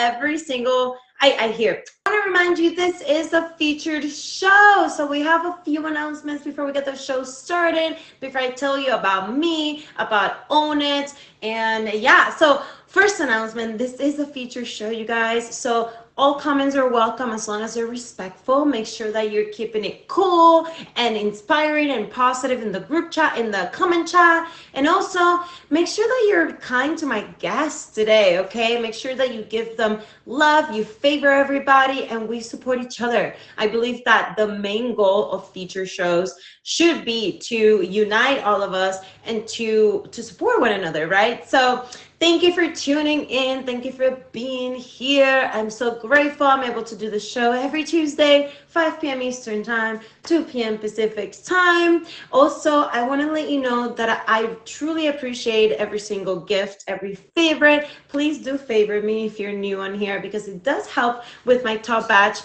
every single, I hear. I want to remind you, this is a featured show. So we have a few announcements before we get the show started, before I tell you about me, about Own It. And yeah, so first announcement, this is a featured show, you guys. So all comments are welcome as long as they're respectful. Make sure that you're keeping it cool and inspiring and positive in the group chat, in the comment chat. And also make sure that you're kind to my guests today, okay? Make sure that you give them love, you favor everybody, and we support each other. I believe that the main goal of feature shows should be to unite all of us and to support one another, right? So thank you for tuning in. Thank you for being here. I'm so grateful I'm able to do the show every Tuesday, 5 p.m. Eastern Time, 2 p.m. Pacific Time. Also, I want to let you know that I truly appreciate every single gift, every favorite. Please do favor me if you're new on here, because it does help with my top batch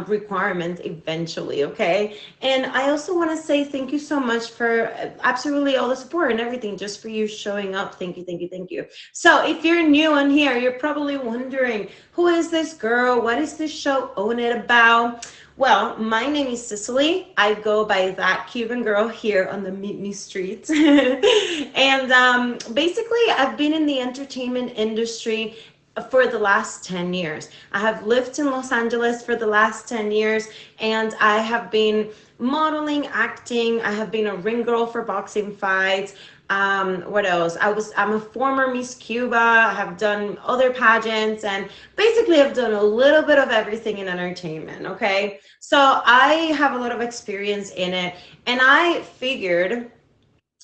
requirement eventually, okay? And I also want to say thank you so much for absolutely all the support and everything, just for you showing up. Thank you, thank you, thank you. So if you're new on here, you're probably wondering, who is this girl? What is this show Own It about? Well, my name is Cicely. I go by That Cuban Girl here on the Meet Me streets. And basically, I've been in the entertainment industry for the last 10 years. I have lived in Los Angeles for the last 10 years, and I have been modeling, acting. I have been a ring girl for boxing fights. What else? I'm a former Miss Cuba. I have done other pageants, and basically I've done a little bit of everything in entertainment, okay? So I have a lot of experience in it, and I figured,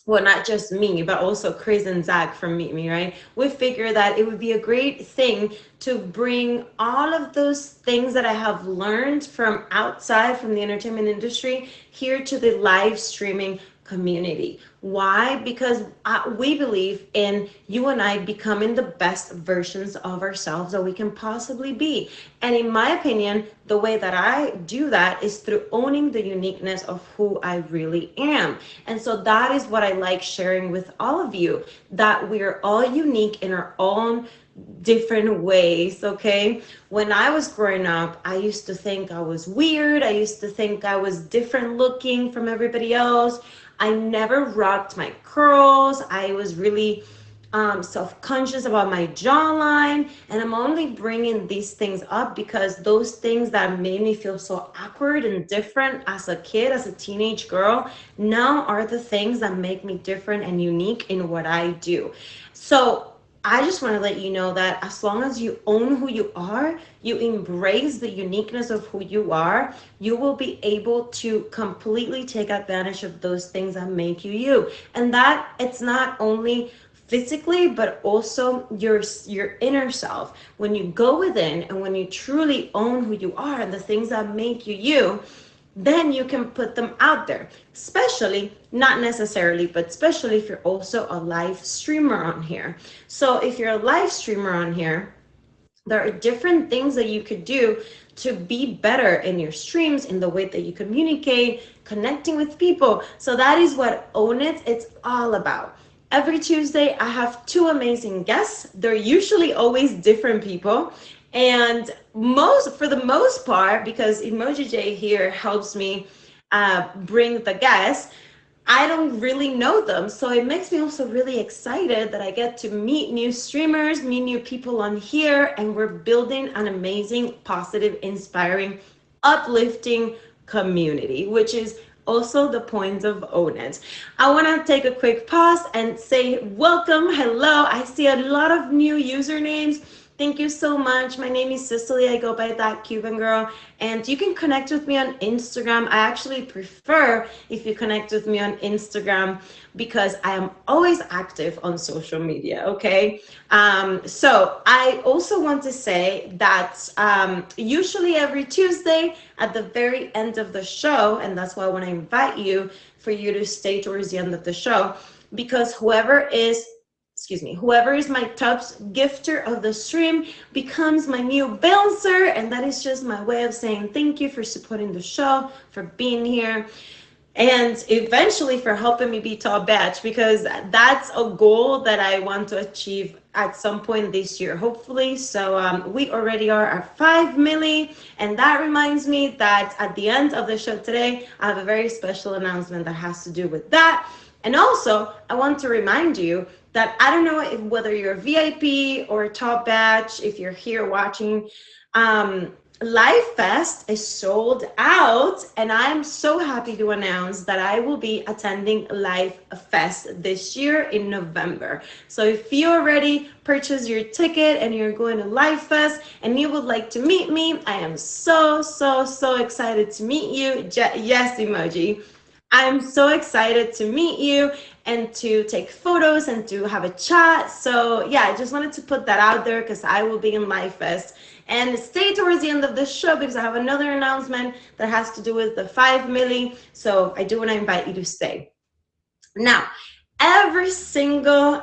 well, not just me, but also Chris and Zach from Meet Me, right? We figured that it would be a great thing to bring all of those things that I have learned from outside, from the entertainment industry, here to the live streaming community. Why? Because we believe in you and I becoming the best versions of ourselves that we can possibly be. And in my opinion, the way that I do that is through owning the uniqueness of who I really am. And so that is what I like sharing with all of you, that we're all unique in our own different ways, okay? When I was growing up, I used to think I was weird. I used to think I was different looking from everybody else. I never rocked my curls. I was really self-conscious about my jawline, and I'm only bringing these things up because those things that made me feel so awkward and different as a kid, as a teenage girl, now are the things that make me different and unique in what I do. So I just want to let you know that as long as you own who you are, you embrace the uniqueness of who you are, you will be able to completely take advantage of those things that make you you. And that it's not only physically, but also your inner self. When you go within and when you truly own who you are and the things that make you you, then you can put them out there, especially, not necessarily, but especially if you're also a live streamer on here. So if you're a live streamer on here, there are different things that you could do to be better in your streams, in the way that you communicate, connecting with people. So that is what Own It, it's all about. Every Tuesday, I have two amazing guests. They're usually always different people. And for the most part, because Emoji J here helps me bring the guests, I don't really know them. So it makes me also really excited that I get to meet new streamers, meet new people on here, and we're building an amazing, positive, inspiring, uplifting community, which is also the point of Own It. I want to take a quick pause and say welcome, hello. I see a lot of new usernames. Thank you so much. My name is Cicely. I go by That Cuban Girl, and you can connect with me on Instagram. I actually prefer if you connect with me on Instagram because I am always active on social media, okay? So I also want to say that usually every Tuesday at the very end of the show, and that's why I want to invite you for you to stay towards the end of the show, because whoever is my top gifter of the stream becomes my new bouncer, and that is just my way of saying thank you for supporting the show, for being here, and eventually for helping me be top batch, because that's a goal that I want to achieve at some point this year, hopefully. So we already are at 5 milli. And that reminds me that at the end of the show today, I have a very special announcement that has to do with that. And also, I want to remind you that I don't know if whether you're a VIP or a top batch, if you're here watching, Live Fest is sold out, and I'm so happy to announce that I will be attending Live Fest this year in November. So if you already purchased your ticket and you're going to Live Fest and you would like to meet me, I am so excited to meet you. Yes, emoji. I'm so excited to meet you and to take photos and to have a chat. So yeah, I just wanted to put that out there because I will be in Live Fest. And stay towards the end of the show because I have another announcement that has to do with the 5 milli. So I do want to invite you to stay. Now, every single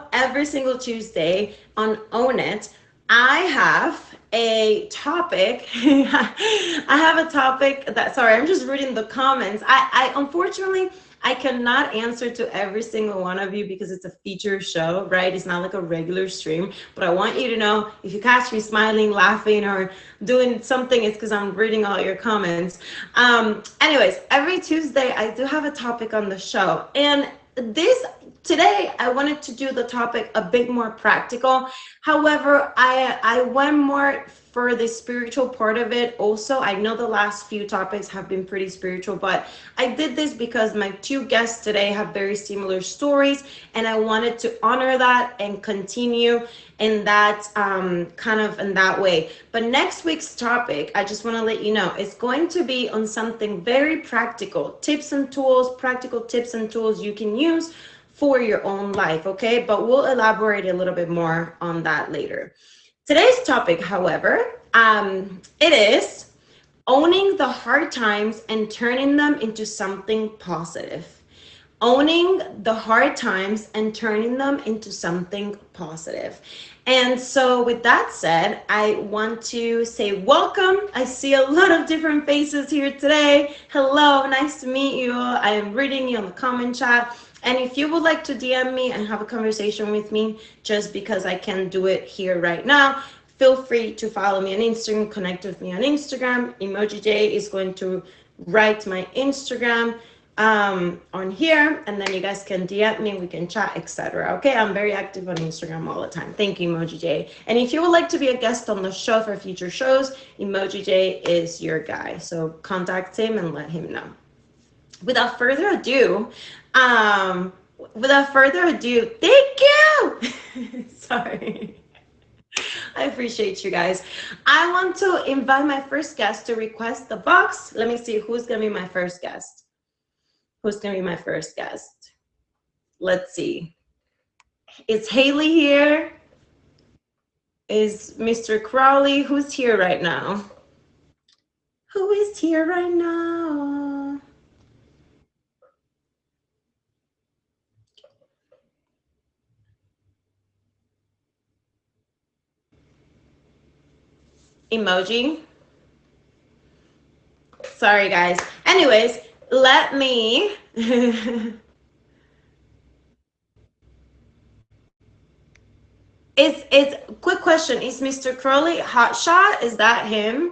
Tuesday on Own It, I have a topic. I have a topic that, sorry, I'm just reading the comments. I unfortunately, I cannot answer to every single one of you because it's a feature show, right? It's not like a regular stream, but I want you to know if you catch me smiling, laughing, or doing something, it's because I'm reading all your comments. Anyways, every Tuesday, I do have a topic on the show. And today I wanted to do the topic a bit more practical. However, I went more for the spiritual part of it. Also, I know the last few topics have been pretty spiritual, but I did this because my two guests today have very similar stories, and I wanted to honor that and continue in that kind of in that way. But next week's topic, I just want to let you know, it's going to be on something very practical, tips and tools, practical tips and tools you can use for your own life, okay? But we'll elaborate a little bit more on that later. Today's topic, however, it is owning the hard times and turning them into something positive. Owning the hard times and turning them into something positive. And so with that said, I want to say welcome. I see a lot of different faces here today. Hello, nice to meet you. I am reading you on the comment chat. And if you would like to DM me and have a conversation with me, just because I can't do it here right now, feel free to follow me on Instagram, connect with me on Instagram. Emoji J is going to write my Instagram on here, and then you guys can DM me, we can chat, etc. Okay, I'm very active on Instagram all the time. Thank you, Emoji J. And if you would like to be a guest on the show for future shows, Emoji J is your guy. So contact him and let him know. Without further ado, thank you. Sorry. I appreciate you guys. I want to invite my first guest to request the box. Let me see who's gonna be my first guest. Who's gonna be my first guest? Let's see. Is Haley here? Is Mr. Crowley? Who's here right now? Who is here right now? Emoji. Sorry, guys. Anyways, let me. It's quick question. Is Mr. Crowley hotshot? Is that him?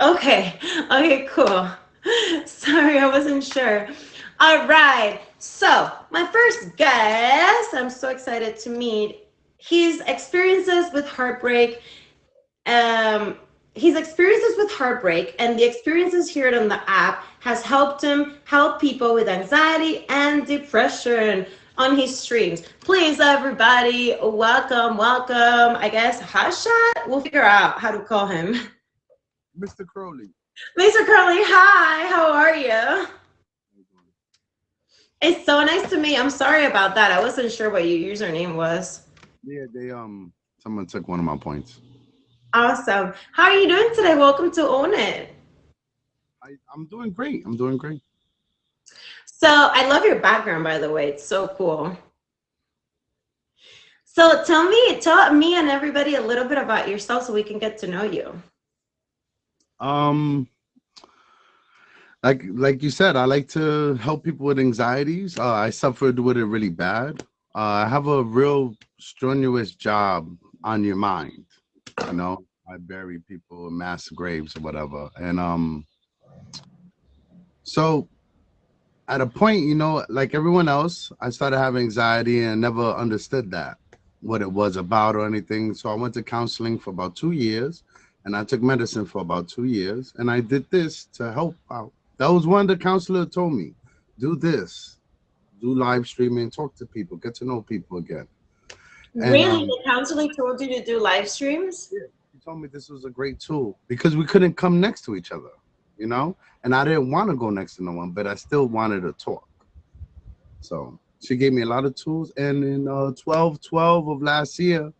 Okay. Okay, cool. Sorry, I wasn't sure. All right. So my first guest, I'm so excited to meet. His experiences with heartbreak, his experiences with heartbreak and the experiences here on the app has helped him help people with anxiety and depression on his streams. Please, everybody, welcome. I guess Hashad. We'll figure out how to call him. Mr. Crowley. Mr. Curly, hi. How are you? It's so nice to meet you. I'm sorry about that. I wasn't sure what your username was. Yeah, someone took one of my points. Awesome. How are you doing today? Welcome to Own It. I'm doing great. I'm doing great. So I love your background, by the way. It's so cool. So tell me and everybody a little bit about yourself so we can get to know you. Like you said, I like to help people with anxieties. I suffered with it really bad. I have a real strenuous job on your mind. You know, I bury people in mass graves or whatever, and so at a point, like everyone else, I started having anxiety and never understood that what it was about or anything. So I went to counseling for about 2 years, and I took medicine for about 2 years, and I did this to help out. That was one the counselor told me, do this, do live streaming, talk to people, get to know people again. And Really? The counseling told you to do live streams? yeah, he told me this was a great tool because we couldn't come next to each other, you know, and I didn't want to go next to no one, but I still wanted to talk. So she gave me a lot of tools. And in 12/12 of last year,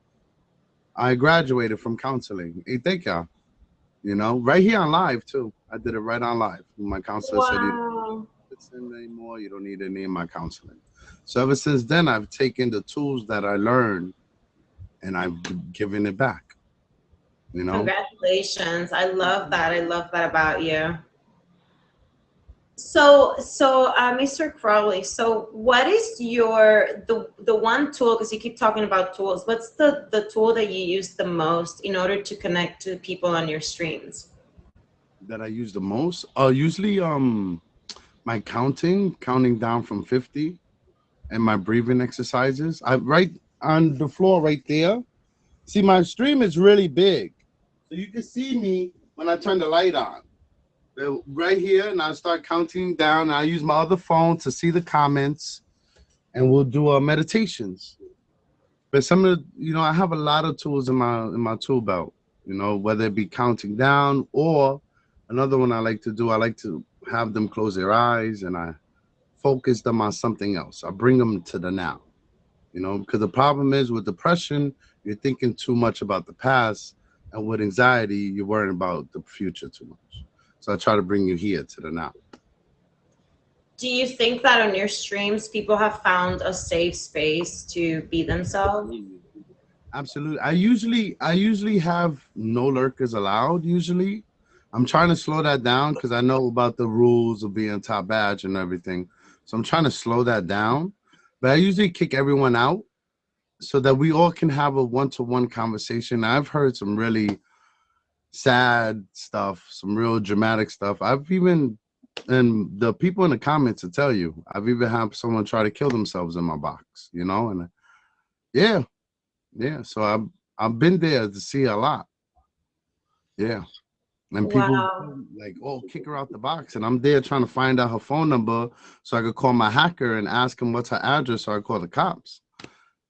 I graduated from counseling. Hey, thank y'all. Right here on live too. I did it right on live. My counselor said, you don't Wow. listen anymore. You don't need any of my counseling. So ever since then, I've taken the tools that I learned and I've given it back, you know? Congratulations. I love that. I love that about you. So, Mr. Crowley, so what is the one tool, because you keep talking about tools, what's the tool that you use the most in order to connect to people on your streams? That I use the most. Usually my counting down from 50 and my breathing exercises. I right on the floor right there. See, my stream is really big. So you can see me when I turn the light on. Right here, and I start counting down. I use my other phone to see the comments, and we'll do meditations. But some of the, I have a lot of tools in my tool belt. Whether it be counting down or another one I like to do. I like to have them close their eyes, and I focus them on something else. I bring them to the now. Because the problem is with depression, you're thinking too much about the past, and with anxiety, you're worrying about the future too much. So I try to bring you here to the now. Do you think that on your streams people have found a safe space to be themselves? Absolutely. Absolutely. I usually have no lurkers allowed. Usually, I'm trying to slow that down because I know about the rules of being top badge and everything. So I'm trying to slow that down. But I usually kick everyone out so that we all can have a one-to-one conversation. I've heard some really sad stuff, some real dramatic stuff. I've even, and the people in the comments will tell you, I've even had someone try to kill themselves in my box, and yeah, yeah. So I've been there to see a lot. Yeah. And people Wow. like, oh, kick her out the box. And I'm there trying to find out her phone number so I could call my hacker and ask him what's her address so I call the cops.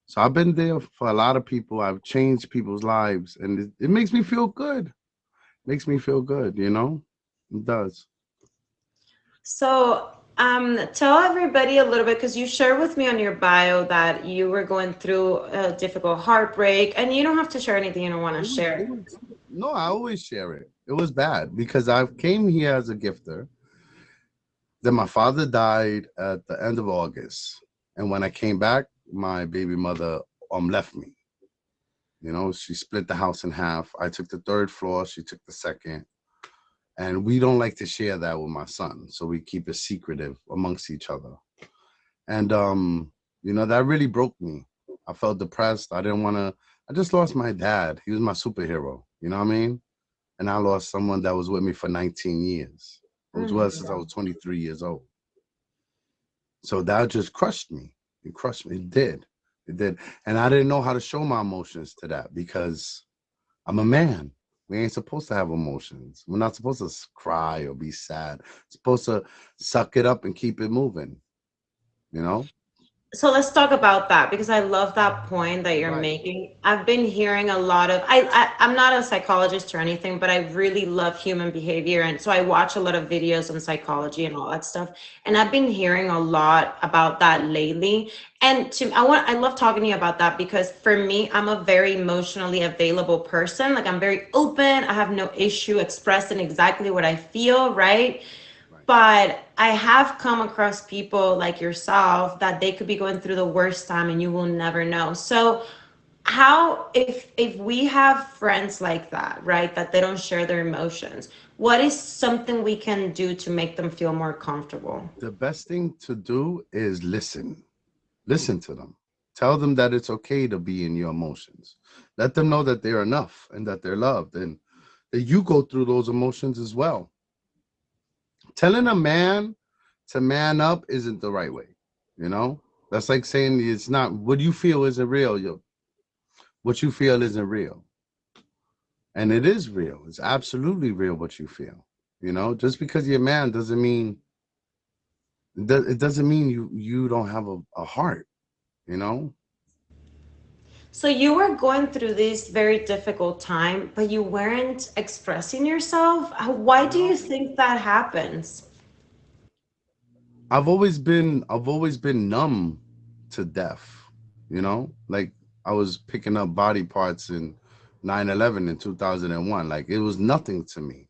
So I've been there for a lot of people. I've changed people's lives and it makes me feel good. Makes me feel good, It does. So, tell everybody a little bit, because you shared with me on your bio that you were going through a difficult heartbreak, and you don't have to share anything you don't want to It share. was no, I always share it. It was bad because I came here as a gifter. Then my father died at the end of August. And when I came back, my baby mother left me. She split the house in half. I took the third floor, she took the second. And we don't like to share that with my son. So we keep it secretive amongst each other. And that really broke me. I felt depressed. I didn't want to, I just lost my dad. He was my superhero. You know what I mean? And I lost someone that was with me for 19 years. It was well since I was 23 years old. So that just crushed me. It crushed me. It did. It did. And I didn't know how to show my emotions to that because I'm a man. We ain't supposed to have emotions. We're not supposed to cry or be sad. We're supposed to suck it up and keep it moving, you know? So let's talk about that, because I love that point that you're Right. making. I've been hearing a lot of I'm not a psychologist or anything, but I really love human behavior, and so I watch a lot of videos on psychology and all that stuff. And I've been hearing a lot about that lately. And I love talking to you about that, because for me, I'm a very emotionally available person. Like, I'm very open. I have no issue expressing exactly what I feel, right? Right. But I have come across people like yourself that they could be going through the worst time and you will never know. So how, if we have friends like that, right, that they don't share their emotions, what is something we can do to make them feel more comfortable? The best thing to do is listen. Listen to them. Tell them that it's okay to be in your emotions. Let them know that they're enough and that they're loved and that you go through those emotions as well. Telling a man to man up isn't the right way. You know, that's like saying it's not what you feel isn't real. What you feel isn't real, and it is real. It's absolutely real what you feel. You know, just because you're a man doesn't mean it doesn't mean you don't have a heart. You know, So you were going through this very difficult time, but you weren't expressing yourself. Why do you no. think that happens? I've always been numb to death. You know, like I was picking up body parts in 9/11 in 2001. Like it was nothing to me.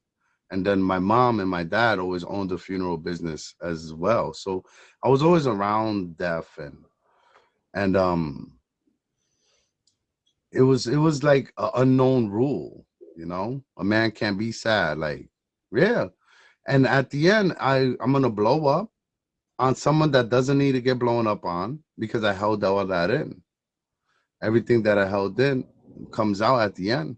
And then my mom and my dad always owned a funeral business as well. So I was always around death and it was like an unknown rule, you know? A man can't be sad. Like, yeah. And at the end, I'm gonna blow up on someone that doesn't need to get blown up on because I held all that in. Everything that I held in comes out at the end.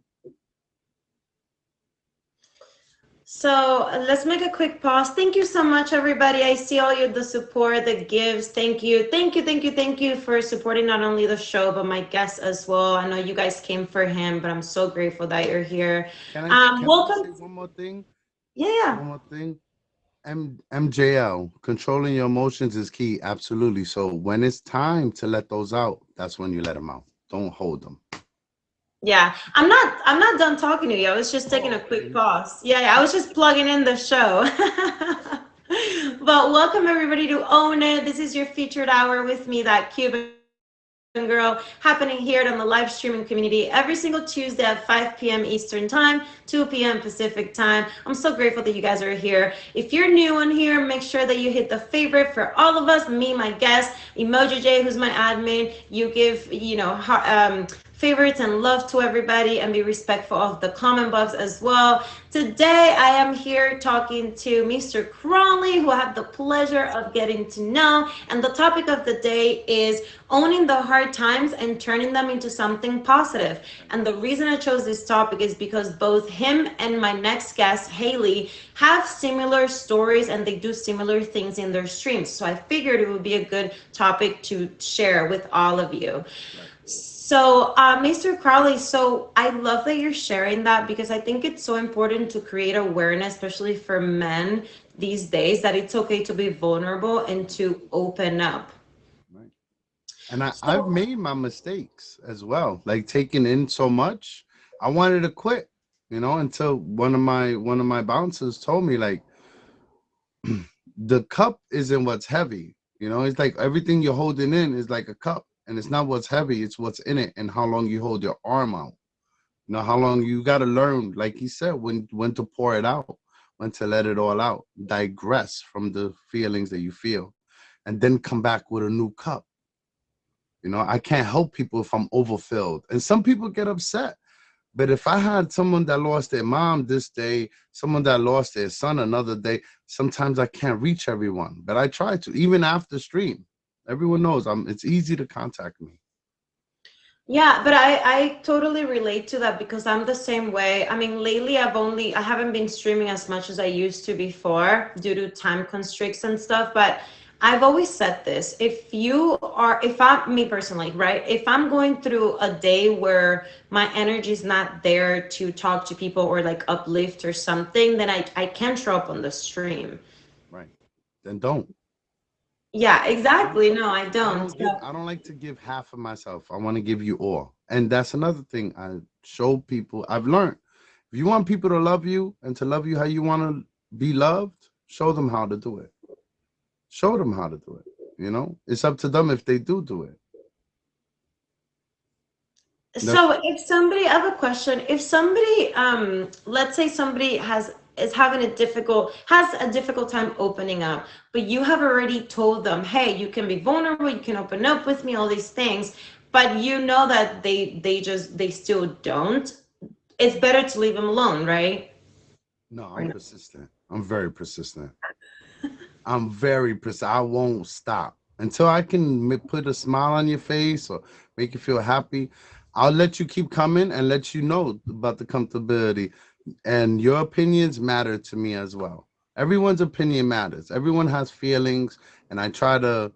So let's make a quick pause. Thank you so much, everybody. I see all you the support, the gives. Thank you, thank you, thank you, thank you for supporting not only the show but my guests as well. I know you guys came for him, but I'm so grateful that you're here. Can I Welcome. say one more thing? Yeah, yeah. One more thing. MJL, controlling your emotions is key. Absolutely. So when it's time to let those out, that's when you let them out. Don't hold them. Yeah, I'm not done talking to you. I was just taking Oh, a okay. quick pause. Yeah, yeah, I was just plugging in the show. But welcome everybody to Own It. This is your featured hour with me, that Cuban girl, happening here on the live streaming community every single Tuesday at 5 p.m. Eastern Time, 2 p.m. Pacific Time. I'm so grateful that you guys are here. If you're new on here, make sure that you hit the favorite for all of us, me, my guest, Emoji J, who's my admin. You give, favorites and love to everybody and be respectful of the comment box as well. Today, I am here talking to Mr. Crawley, who I have the pleasure of getting to know. And the topic of the day is owning the hard times and turning them into something positive. And the reason I chose this topic is because both him and my next guest, Haley, have similar stories and they do similar things in their streams. So I figured it would be a good topic to share with all of you. Right. So, Mr. Crowley, so I love that you're sharing that because I think it's so important to create awareness, especially for men these days, that it's okay to be vulnerable and to open up. Right. And I've So, made my mistakes as well. Like taking in so much. I wanted to quit, until one of my bouncers told me like the cup isn't what's heavy. It's like everything you're holding in is like a cup. And it's not what's heavy, it's what's in it and how long you hold your arm out. How long you gotta learn, like he said, when to pour it out, when to let it all out, digress from the feelings that you feel, and then come back with a new cup. I can't help people if I'm overfilled. And some people get upset. But if I had someone that lost their mom this day, someone that lost their son another day, sometimes I can't reach everyone. But I try to, even after stream. Everyone knows it's easy to contact me. yeah, but I totally relate to that because I'm the same way. I mean, lately I haven't been streaming as much as I used to before due to time constraints and stuff, but I've always said this. If I'm me personally, right? If I'm going through a day where my energy is not there to talk to people or like uplift or something, then I can't show up on the stream. Right. Then don't. Yeah, You know? exactly. No, I I don't. don't give I don't like to give half of myself. I want to give you all. And that's another thing I show people. I've learned. If you want people to love you and to love you how you want to be loved, show them how to do it. Show them how to do it. It's up to them if they do it. That's So if somebody, I have a question. If somebody, let's say somebody has a difficult time opening up, but you have already told them, hey, you can be vulnerable, you can open up with me, all these things, but you know that they still don't. It's better to leave them alone, right? no, I'm Or persistent. I'm very persistent. I'm very persistent. I won't stop. Until I can put a smile on your face or make you feel happy, I'll let you keep coming and let you know about the comfortability. And your opinions matter to me as well. Everyone's opinion matters. Everyone has feelings, and I try to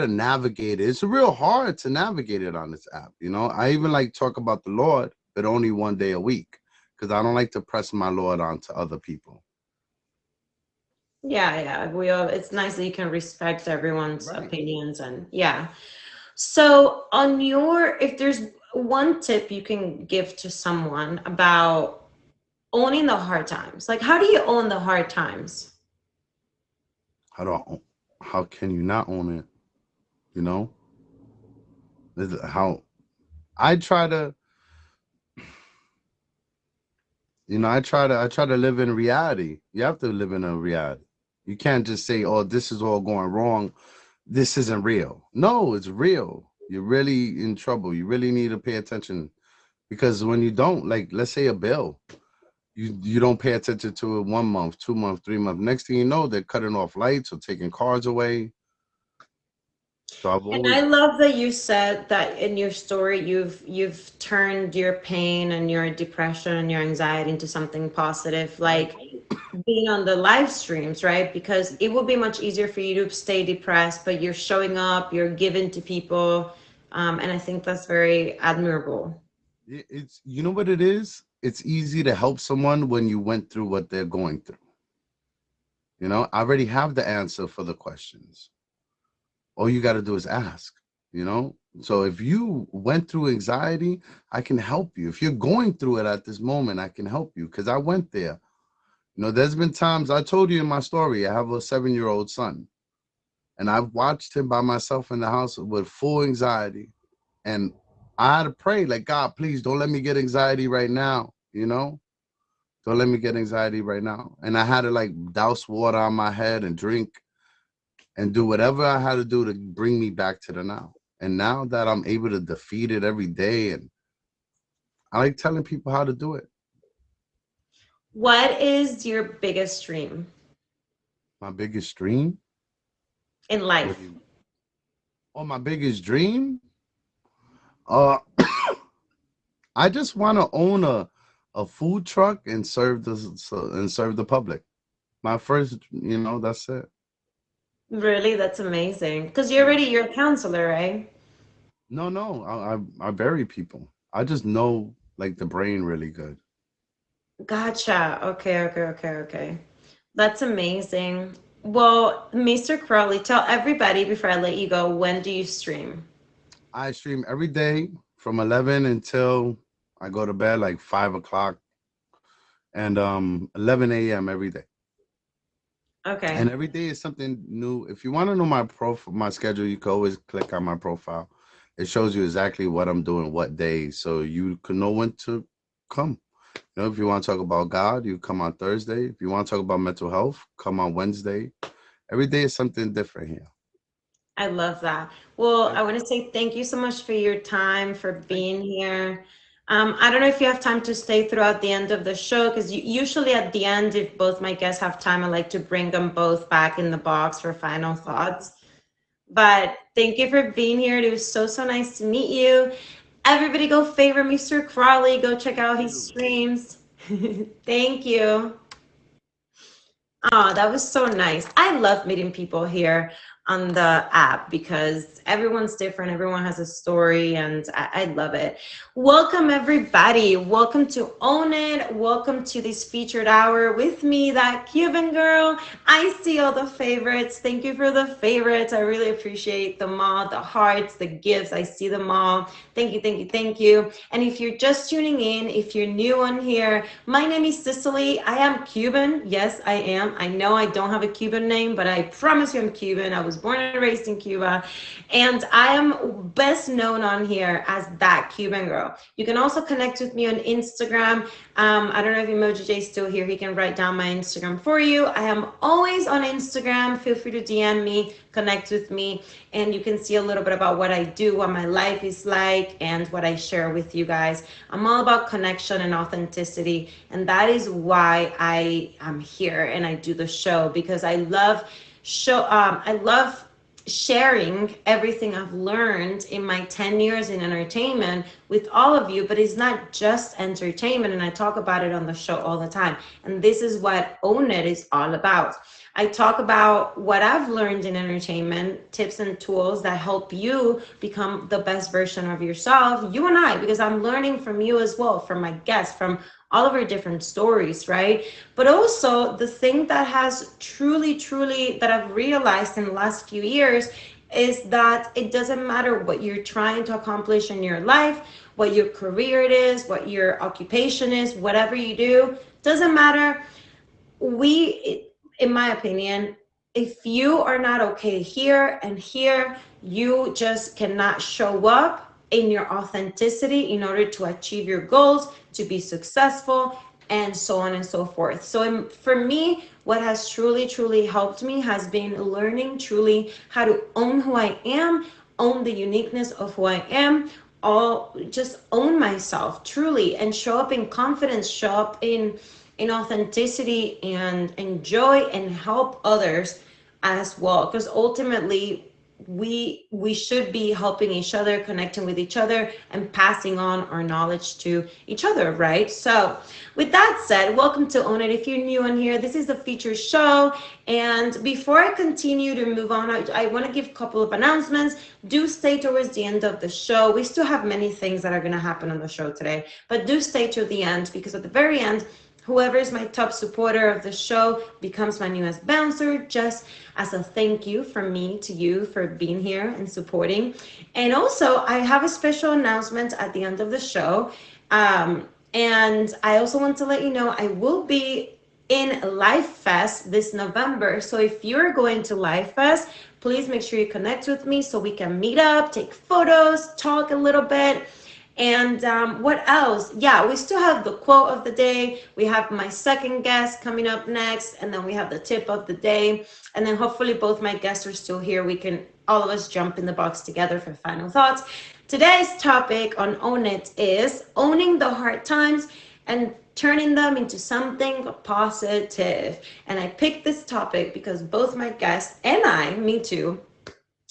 navigate it. It's real hard to navigate it on this app. I even like talk about the Lord, but only one day a week because I don't like to press my Lord onto other people. Yeah, yeah. We all, it's nice that you can respect everyone's Right. opinions and yeah. So on your, if there's one tip you can give to someone about owning the hard times, like how do you own the hard times? How do how can you not own it? You know, how I try to, I try to live in reality. You have to live in a reality. You can't just say, "Oh, this is all going wrong. This isn't real." No, it's real. You're really in trouble. You really need to pay attention because when you don't, like, let's say a bill, you don't pay attention to it 1 month, 2 months, 3 months. Next thing you know, they're cutting off lights or taking cars away. So I've And I always love that you said that in your story you've turned your pain and your depression and your anxiety into something positive, right. like being on the live streams, right? Because it would be much easier for you to stay depressed, but you're showing up, you're giving to people, and I think that's very admirable. It's you know what it is. It's easy to help someone when you went through what they're going through. I already have the answer for the questions. All you got to do is ask. So if you went through anxiety, I can help you. If you're going through it at this moment, I can help you because I went there. There's been times I told you in my story. I have a 7-year-old son, and I've watched him by myself in the house with full anxiety, and I had to pray like, God, please don't let me get anxiety right now. Don't let me get anxiety right now. And I had to like douse water on my head and drink and do whatever I had to do to bring me back to the now. And now that I'm able to defeat it every day, and I like telling people how to do it. What is your biggest dream My biggest dream? in What do life? you? Oh, my biggest dream? Uh, I just want to own a food truck and serve the public. My first, that's it. Really, that's amazing. Because Yeah. you're a counselor, right? No, no, I bury people. I just know like the brain really good. Gotcha. Okay, okay, okay, okay. That's amazing. Well, Mr. Crowley, tell everybody before I let you go, when do you stream? I stream every day from 11 until I go to bed like 5 o'clock and 11 a.m. every day. And Okay. every day is something new. If you want to know my schedule, you can always click on my profile. It shows you exactly what I'm doing, what days, so you can know when to come. If you want to talk about God, you come on Thursday. If you want to talk about mental health, come on Wednesday. Every day is something different here. I love that. Well, Thank I you. want to say thank you so much for your time, for Thank being here. I don't know if you have time to stay throughout the end of the show, because usually at the end, if both my guests have time, I like to bring them both back in the box for final you. thoughts. But thank you for being here. It was so, so nice to meet you. Everybody go favor Mr. Crawley. Go check Thank out his you. streams. Thank you. Oh, that was so nice. I love meeting people here on the app because everyone's different. Everyone has a story, and I love it. Welcome, everybody. Welcome to Own It. Welcome to this featured hour with me, that Cuban girl. I see all the favorites. Thank you for the favorites. I really appreciate them all, the hearts, the gifts. I see them all. Thank you, thank you, thank you. And if you're just tuning in, if you're new on here, my name is Cicely. I am Cuban. Yes, I am. I know I don't have a Cuban name, but I promise you I'm Cuban. I was born and raised in Cuba. And I am best known on here as that Cuban girl. You can also connect with me on Instagram. I don't know if Emoji J is still here. He can write down my Instagram for you. I am always on Instagram. Feel free to DM me, connect with me, and you can see a little bit about what I do, what my life is like, and what I share with you guys. I'm all about connection and authenticity, and that is why I am here and I do the show, because I love sharing everything I've learned in my 10 years in entertainment with all of you. But it's not just entertainment, and I talk about it on the show all the time. And this is what Own It is all about. I talk about what I've learned in entertainment, tips and tools that help you become the best version of yourself, you and I, because I'm learning from you as well, from my guests, from all of our different stories, right? But also the thing that has truly that I've realized in the last few years is that it doesn't matter what you're trying to accomplish in your life, what your career it is, what your occupation is, whatever you do, doesn't matter. In my opinion, if you are not okay here and here, you just cannot show up in your authenticity in order to achieve your goals, to be successful, and so on and so forth. So for me, what has truly helped me has been learning truly how to own who I am, own the uniqueness of who I am, all just own myself truly, and show up in confidence, show up in authenticity and joy, and help others as well, because ultimately we should be helping each other, connecting with each other, and passing on our knowledge to each other, right? So with that said, welcome to Own It. If you're new on here, this is the featured show. And before I continue to move on, I want to give a couple of announcements. Do stay towards the end of the show. We still have many things that are going to happen on the show today, but do stay to the end, because at the very end, whoever is my top supporter of the show becomes my newest bouncer, just as a thank you from me to you for being here and supporting. And also, I have a special announcement at the end of the show. And I also want to let you know I will be in Life Fest this November. So if you're going to Life Fest, please make sure you connect with me so we can meet up, take photos, talk a little bit. And what else? Yeah, we still have the quote of the day. We have my second guest coming up next, and then we have the tip of the day. And then hopefully both my guests are still here. We can all of us jump in the box together for final thoughts. Today's topic on Own It is owning the hard times and turning them into something positive. And I picked this topic because both my guests and me too,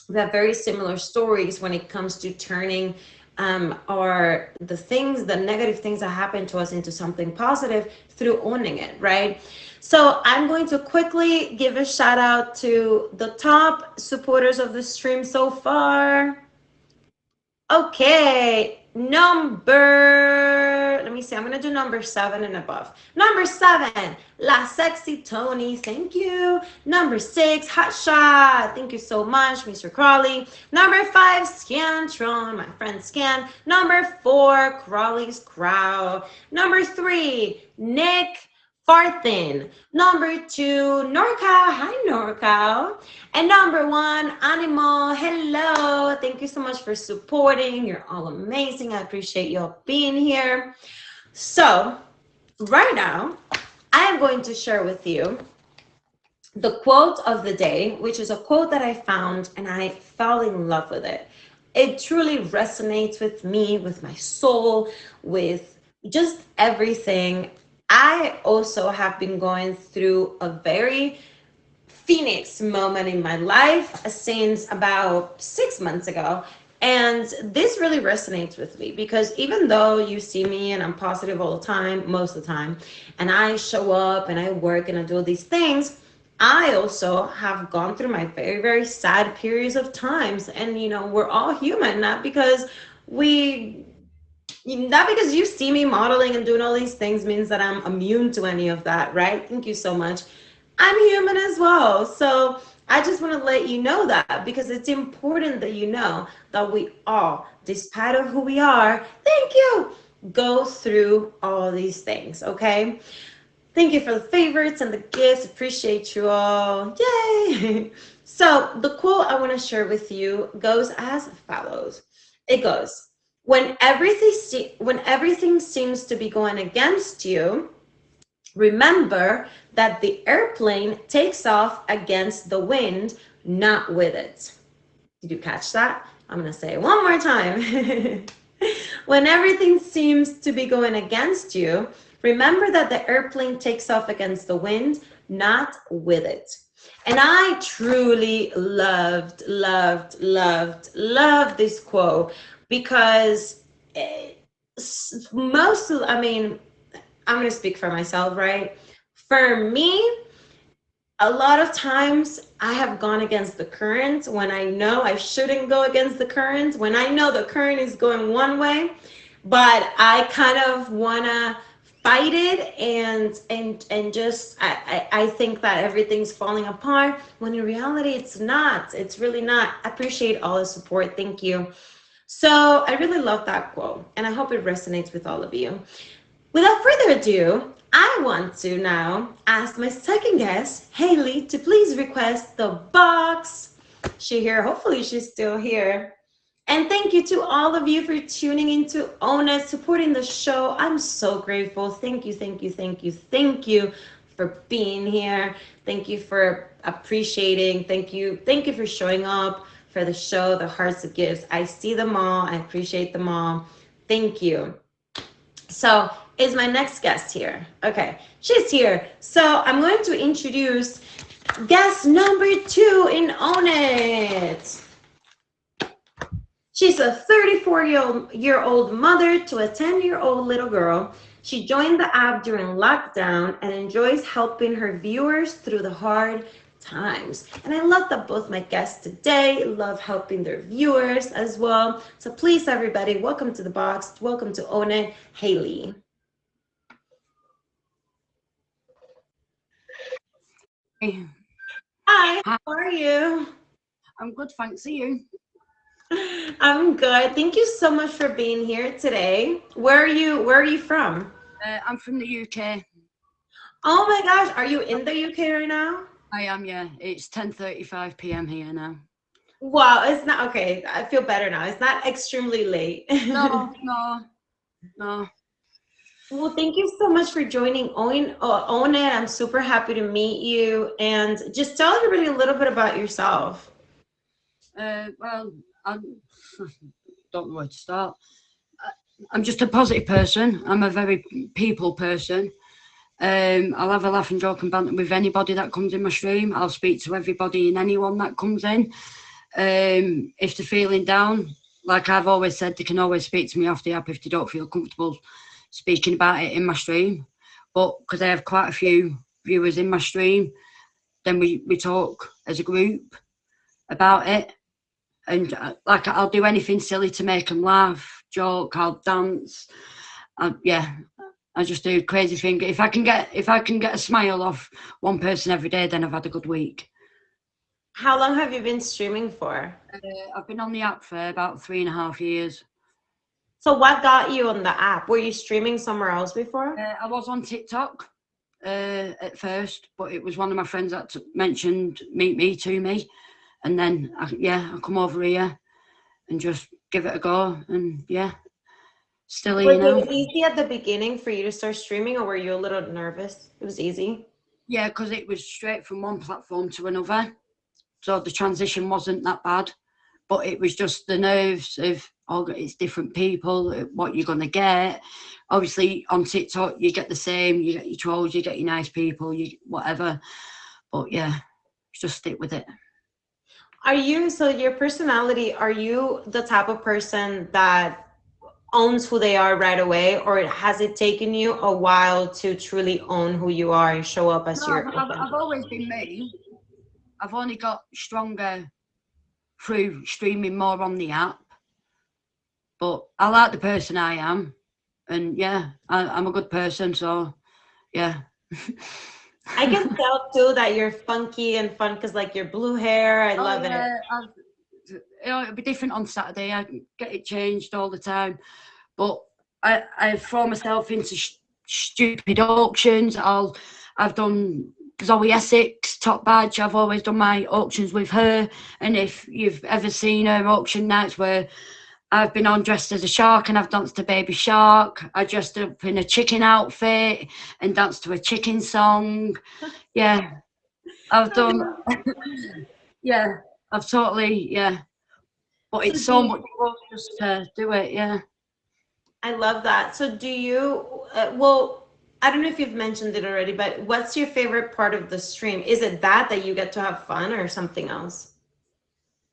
we have very similar stories when it comes to turning the negative things that happen to us into something positive through owning it, right? So I'm going to quickly give a shout out to the top supporters of the stream so far. Okay, let me see, I'm gonna do number 7 and above. Number 7, La Sexy Tony, thank you. Number 6, Hot Shot, thank you so much, Mr. Crawley. Number 5, Scantron, my friend Scan. Number 4, Crawley's Crowd. Number 3, Nick Farthin. Number 2, NorCal. Hi, NorCal. And number 1, Animal. Hello. Thank you so much for supporting. You're all amazing. I appreciate you all being here. So, right now, I am going to share with you the quote of the day, which is a quote that I found and I fell in love with it. It truly resonates with me, with my soul, with just everything. I also have been going through a very phoenix moment in my life since about 6 months ago. And this really resonates with me because even though you see me and I'm positive all the time, most of the time, and I show up and I work and I do all these things, I also have gone through my very sad periods of times. And, we're all human, not because you see me modeling and doing all these things means that I'm immune to any of that, right? Thank you so much. I'm human as well. So I just want to let you know that because it's important that you know that we all, despite of who we are, thank you, go through all these things, okay? Thank you for the favorites and the gifts. Appreciate you all. Yay! So the quote I want to share with you goes as follows. It goes, when everything seems to be going against you, remember that the airplane takes off against the wind, not with it. Did you catch that? I'm going to say it one more time. When everything seems to be going against you, remember that the airplane takes off against the wind, not with it. And I truly loved this quote because most of, I mean, I'm going to speak for myself, right? For me, a lot of times I have gone against the current when I know I shouldn't go against the current, when I know the current is going one way, but I kind of wanna fight it and just I think that everything's falling apart when in reality it's not. It's really not. I appreciate all the support. Thank you. So I really love that quote and I hope it resonates with all of you. Without further ado, I want to now ask my second guest, Haley, to please request the box. She here, hopefully she's still here. And thank you to all of you for tuning in to Own It, supporting the show. I'm so grateful. Thank you, thank you, thank you, thank you for being here. Thank you for appreciating. Thank you for showing up for the show, the hearts, the gifts. I see them all. I appreciate them all. Thank you. So is my next guest here? Okay, she's here. So I'm going to introduce guest number 2 in Own It. She's a 34-year-old mother to a 10-year-old little girl. She joined the app during lockdown and enjoys helping her viewers through the hard times. And I love that both my guests today love helping their viewers as well. So please, everybody, welcome to the box. Welcome to Own It, Haley. Hey. Hi, Hi, how are you? I'm good, thanks. See you. I'm good. Thank you so much for being here today. Where are you from? I'm from the UK. Oh my gosh, are you in the UK right now? I am, yeah. It's 10:35 p.m. here now. Wow, it's not okay. I feel better now. It's not extremely late. No, no, no. Well, thank you so much for joining Own It. I'm super happy to meet you. And just tell everybody a little bit about yourself. Well, I don't know where to start. I'm just a positive person. I'm a very people person. I'll have a laugh and joke and banter with anybody that comes in my stream. I'll speak to everybody and anyone that comes in. If they're feeling down, like I've always said, they can always speak to me off the app if they don't feel comfortable speaking about it in my stream. But because I have quite a few viewers in my stream, then we talk as a group about it. And like I'll do anything silly to make them laugh, joke, I'll dance. Yeah, I just do crazy things. If I can get a smile off one person every day, then I've had a good week. How long have you been streaming for? I've been on the app for about 3.5 years. So what got you on the app? Were you streaming somewhere else before? I was on TikTok at first, but it was one of my friends that mentioned Meet Me to me, and then I come over here and just give it a go, and yeah, still here Was now. it easy at the beginning for you to start streaming, or were you a little nervous? It was easy. Yeah, because it was straight from one platform to another, so the transition wasn't that bad. But it was just the nerves of, oh, it's different people, what you're going to get. Obviously, on TikTok, you get the same, you get your trolls, you get your nice people, you whatever. But yeah, just stick with it. So your personality, are you the type of person that owns who they are right away, or has it taken you a while to truly own who you are and show up as No, your I've always been me. I've only got stronger through streaming more on the app. But I like the person I am. And yeah, I'm a good person. So yeah. I can tell too that you're funky and fun because like your blue hair, I love it. It'll be different on Saturday. I get it changed all the time. But I throw myself into stupid auctions. I've done Zoe Essex top badge. I've always done my auctions with her. And if you've ever seen her auction nights where I've been on dressed as a shark and I've danced to Baby Shark. I dressed up in a chicken outfit and danced to a chicken song. Yeah, I've done. Yeah, I've totally, yeah. But it's so much fun just to do it, yeah. I love that. So do you, well, I don't know if you've mentioned it already, but what's your favorite part of the stream? Is it that you get to have fun or something else?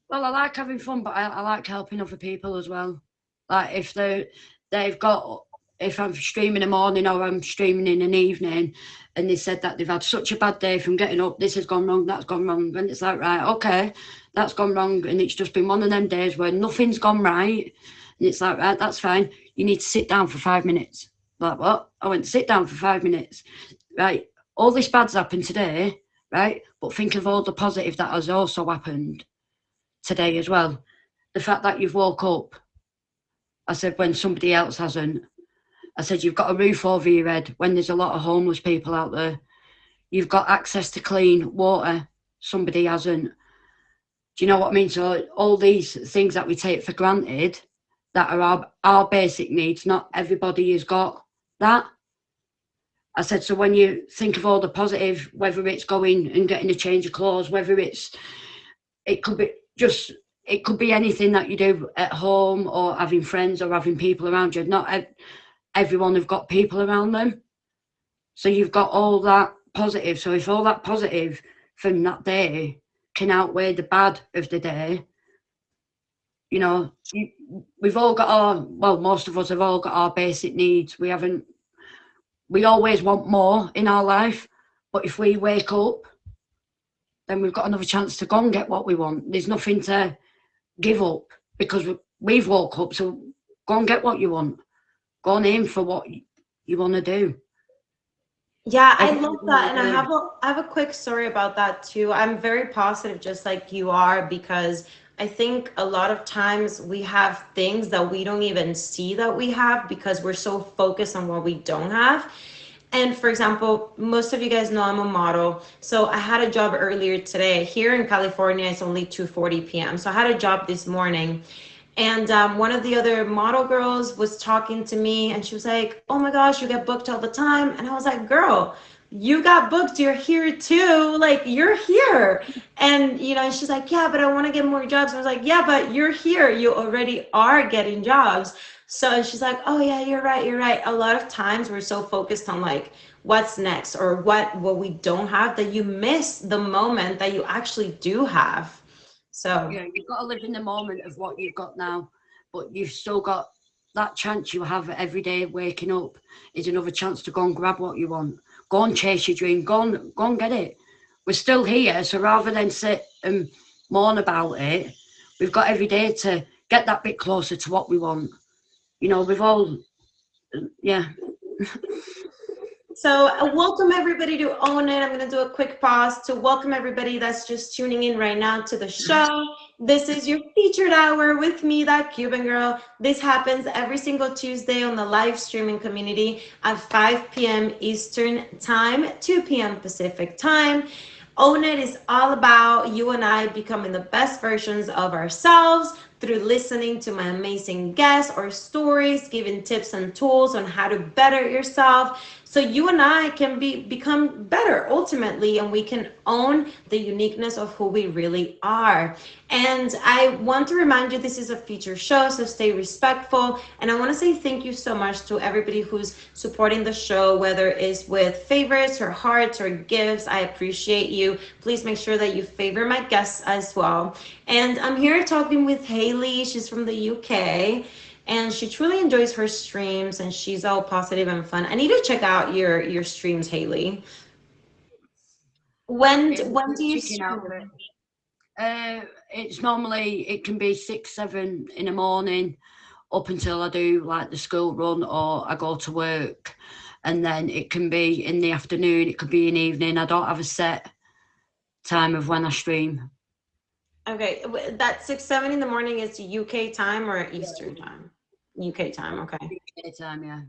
Well, I like having fun, but I like helping other people as well. Like if they've got, if I'm streaming in the morning or I'm streaming in an evening, and they said that they've had such a bad day from getting up, this has gone wrong, that's gone wrong, and it's like, right, okay, that's gone wrong, and it's just been one of them days where nothing's gone right, and it's like, right, that's fine. You need to sit down for 5 minutes. Like what? I went sit down for 5 minutes. Right, all this bad's happened today, right? But think of all the positive that has also happened today as well. The fact that you've woke up, I said, when somebody else hasn't. I said, you've got a roof over your head when there's a lot of homeless people out there. You've got access to clean water, somebody hasn't. Do you know what I mean? So all these things that we take for granted that are our basic needs, not everybody has got that. I said, so when you think of all the positive, whether it's going and getting a change of clothes, whether it could be just, it could be anything that you do at home or having friends or having people around you. Not everyone have got people around them. So you've got all that positive. So if all that positive from that day can outweigh the bad of the day, you know, we've all got our, well, most of us have all got our basic needs. We always want more in our life, but if we wake up, then we've got another chance to go and get what we want. There's nothing to give up because we've woke up. So go and get what you want. Go and aim for what you want to do. Yeah, I love that. And I have a quick story about that too. I'm very positive just like you are because I think a lot of times we have things that we don't even see that we have because we're so focused on what we don't have. And for example, most of you guys know I'm a model. So I had a job earlier today. Here in California, it's only 2:40 p.m. So I had a job this morning. And one of the other model girls was talking to me and she was like, oh my gosh, you get booked all the time. And I was like, girl, you got booked. You're here too. Like, you're here. And, she's like, yeah, but I want to get more jobs. I was like, yeah, but you're here. You already are getting jobs. So she's like, oh yeah, you're right. You're right. A lot of times we're so focused on like what's next or what we don't have that you miss the moment that you actually do have. So yeah, you've got to live in the moment of what you've got now, but you've still got that chance you have every day waking up is another chance to go and grab what you want. Go and chase your dream. Go and get it. We're still here, so rather than sit and mourn about it, we've got every day to get that bit closer to what we want. We've all, yeah. So welcome everybody to Own It. I'm going to do a quick pause to welcome everybody that's just tuning in right now to the show. This is your featured hour with me, that Cuban girl. This happens every single Tuesday on the live streaming community at 5 p.m. Eastern Time, 2 p.m. Pacific Time. Own It is all about you and I becoming the best versions of ourselves through listening to my amazing guests or stories, giving tips and tools on how to better yourself. So you and I can become better ultimately, and we can own the uniqueness of who we really are. And I want to remind you, this is a feature show, so stay respectful. And I want to say thank you so much to everybody who's supporting the show, whether it's with favorites or hearts or gifts. I appreciate you. Please make sure that you favor my guests as well. And I'm here talking with Haley. She's from the UK. And she truly enjoys her streams and she's all positive and fun. I need to check out your streams, Haley. When do you stream? It's normally, it can be 6, 7 in the morning up until I do like the school run or I go to work. And then it can be in the afternoon, it could be in the evening. I don't have a set time of when I stream. Okay, that 6, 7 in the morning is UK time or Eastern time? UK time, okay. UK time, yeah.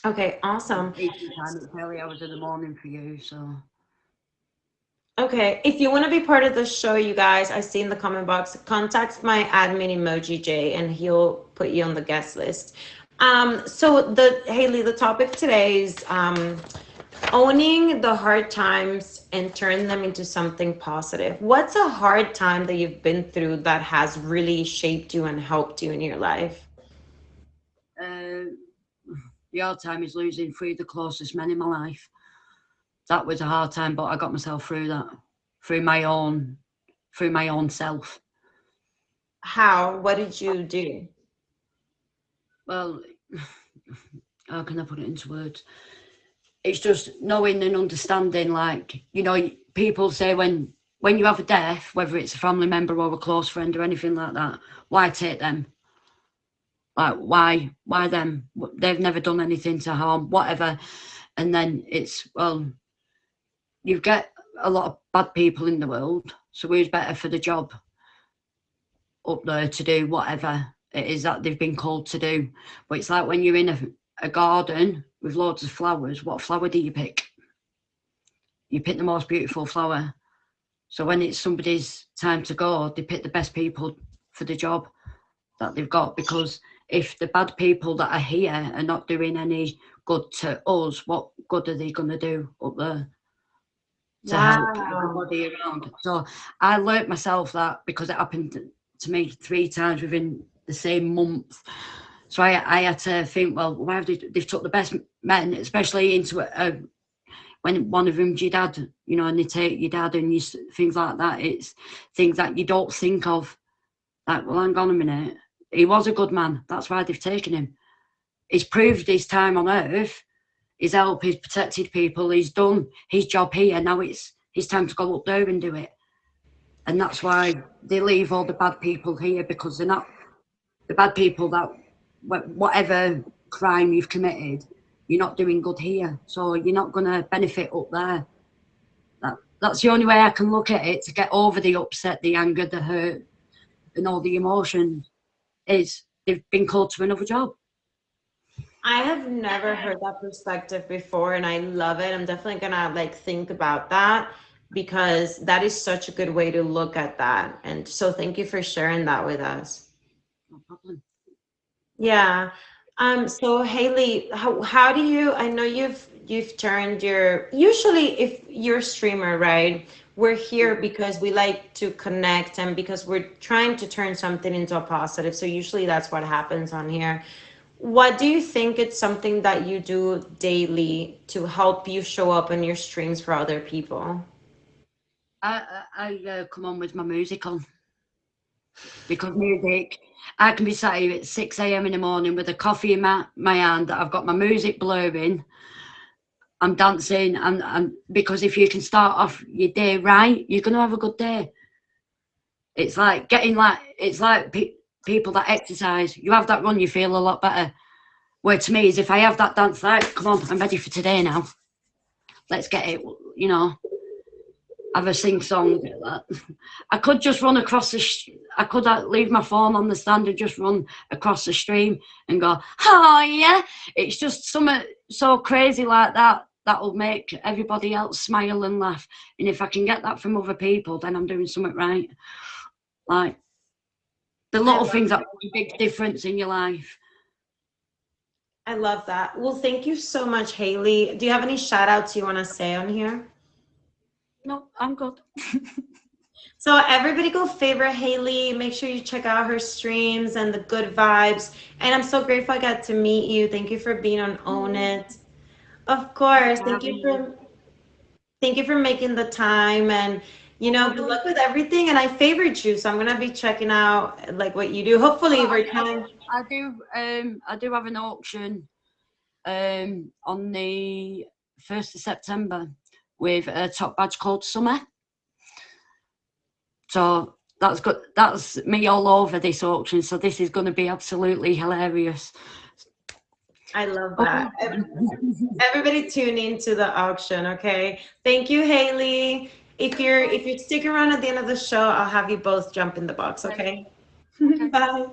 Okay, awesome. Eastern time, it's early hours in the morning for you, so. Okay, if you want to be part of the show, you guys, I see in the comment box, contact my admin emoji Jay, and he'll put you on the guest list. So Haley, the topic today is owning the hard times and turn them into something positive. What's a hard time that you've been through that has really shaped you and helped you in your life? The hard time is losing three of the closest men in my life. That was a hard time, but I got myself through that, through my own self. How? What did you do? Well, how can I put it into words? It's just knowing and understanding, like, you know, people say when you have a death, whether it's a family member or a close friend or anything like that, why take them? Like, why them? They've never done anything to harm, whatever. And then it's, well, you get a lot of bad people in the world, so who's better for the job up there to do whatever it is that they've been called to do? But it's like when you're in a garden with loads of flowers, what flower do you pick? You pick the most beautiful flower. So when it's somebody's time to go, they pick the best people for the job that they've got, because if the bad people that are here are not doing any good to us, what good are they going to do up there to help Wow. everybody around? So I learnt myself that because it happened to me 3 times within the same month. So I had to think, well, why have they've took the best men, especially into when one of them's your dad, you know, and they take your dad and things like that. It's things that you don't think of. Like, well, hang on a minute. He was a good man. That's why they've taken him. He's proved his time on earth. He's helped, he's protected people. He's done his job here. Now it's his time to go up there and do it. And that's why they leave all the bad people here, because they're not the bad people that, whatever crime you've committed, you're not doing good here. So you're not going to benefit up there. That's the only way I can look at it, to get over the upset, the anger, the hurt, and all the emotions, is they've been called to another job. I have never heard that perspective before, and I love it. I'm definitely gonna like think about that, because that is such a good way to look at that. And so thank you for sharing that with us. No problem. Yeah. So Haley, how do you, I know you've turned your, usually if you're a streamer, right? We're here because we like to connect and because we're trying to turn something into a positive. So usually that's what happens on here. What do you think it's something that you do daily to help you show up in your streams for other people? I come on with my music on, because music, I can be sat here at 6 a.m. in the morning with a coffee in my hand, I've got my music blaring, I'm dancing, and because if you can start off your day right, you're going to have a good day. It's like people that exercise, you have that run, you feel a lot better. Where to me is, if I have that dance, like, come on, I'm ready for today now. Let's get it, you know. Have a sing song. I could just run across I could leave my phone on the stand and just run across the stream and go, oh yeah. It's just something so crazy like that that'll make everybody else smile and laugh. And if I can get that from other people, then I'm doing something right. Like the I little love things that make a big difference in your life. I love that. Well, thank you so much, Haley. Do you have any shout outs you want to say on here? No, I'm good. So everybody go favorite Haley. Make sure you check out her streams and the good vibes. And I'm so grateful I got to meet you. Thank you for being on Own It. Of Thanks course. for having me. Thank you for making the time, and No good problem. luck with everything. And I favored you, so I'm gonna be checking out like what you do. Hopefully Well, over time. I do have an auction on the 1st of September with a top badge called Summer. So that's good. That's me all over this auction. So this is going to be absolutely hilarious. I love Okay. that. Everybody tune into the auction, okay? Thank you, Haley. If you're sticking around at the end of the show, I'll have you both jump in the box, okay? Okay. Bye.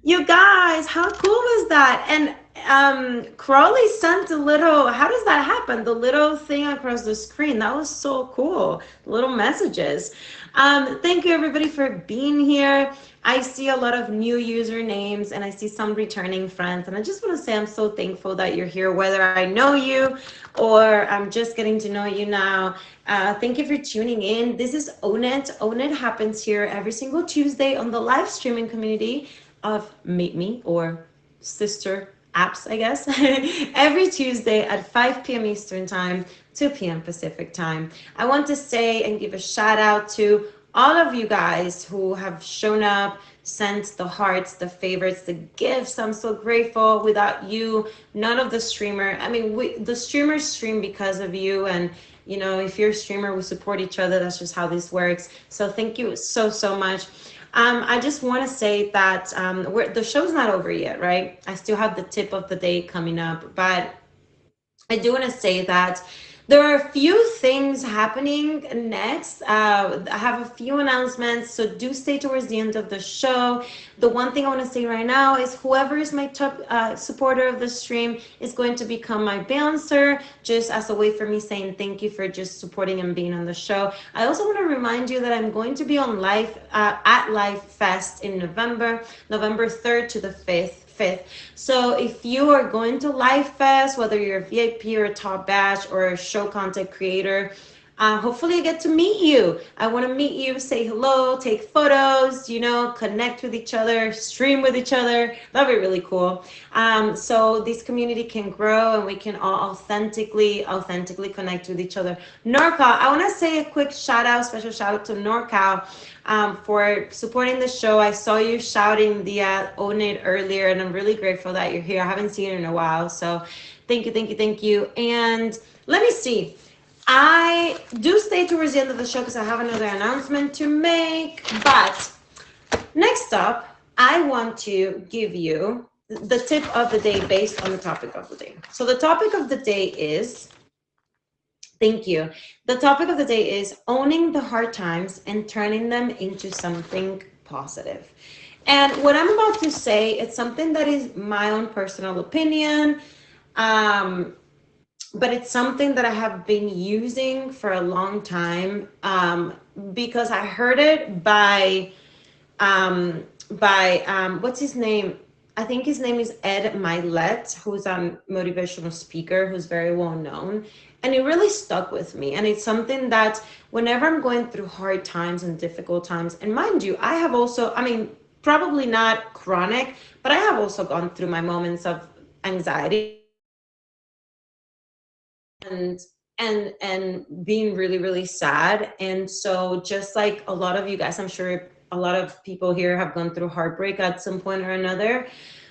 You guys, how cool was that? And Crawley sent a little, how does that happen? The little thing across the screen. That was so cool. Little messages. Thank you everybody for being here. I see a lot of new usernames and I see some returning friends. And I just want to say I'm so thankful that you're here, whether I know you or I'm just getting to know you now. Thank you for tuning in. This is Own It. Own It happens here every single Tuesday on the live streaming community of Meet Me or Sister apps, I guess, every Tuesday at 5 p.m. Eastern Time, 2 p.m. Pacific Time. I want to say and give a shout out to all of you guys who have shown up, sent the hearts, the favorites, the gifts. I'm so grateful. Without you, none of the streamer, I mean, the streamers stream because of you. And, you know, if you're a streamer, we support each other. That's just how this works. So thank you so, so much. I just want to say that the show's not over yet, right? I still have the tip of the day coming up, but I do want to say that there are a few things happening next. I have a few announcements, so do stay towards the end of the show. The one thing I want to say right now is whoever is my top supporter of the stream is going to become my bouncer, just as a way for me saying thank you for just supporting and being on the show. I also want to remind you that I'm going to be on live at Live Fest in November, November 3rd to the 5th. So if you are going to Live Fest, whether you're a VIP or a top badge or a show content creator, hopefully I get to meet you. I want to meet you, say hello, take photos, you know, connect with each other, stream with each other. That'd be really cool. So this community can grow and we can all authentically connect with each other. NorCal, I want to say a quick special shout out to NorCal for supporting the show. I saw you shouting the Own It earlier, and I'm really grateful that you're here. I haven't seen you in a while. So thank you, thank you, thank you. And let me see. I do stay towards the end of the show because I have another announcement to make. But next up, I want to give you the tip of the day based on the topic of the day. So the topic of the day is, thank you. The topic of the day is owning the hard times and turning them into something positive. And what I'm about to say, it's something that is my own personal opinion. But it's something that I have been using for a long time because I heard it by what's his name? I think his name is Ed Milet, who's a motivational speaker who's very well known. And it really stuck with me. And it's something that whenever I'm going through hard times and difficult times, and mind you, I have also, I mean, probably not chronic, but I have also gone through my moments of anxiety and being really, really sad. And so just like a lot of you guys, I'm sure a lot of people here have gone through heartbreak at some point or another.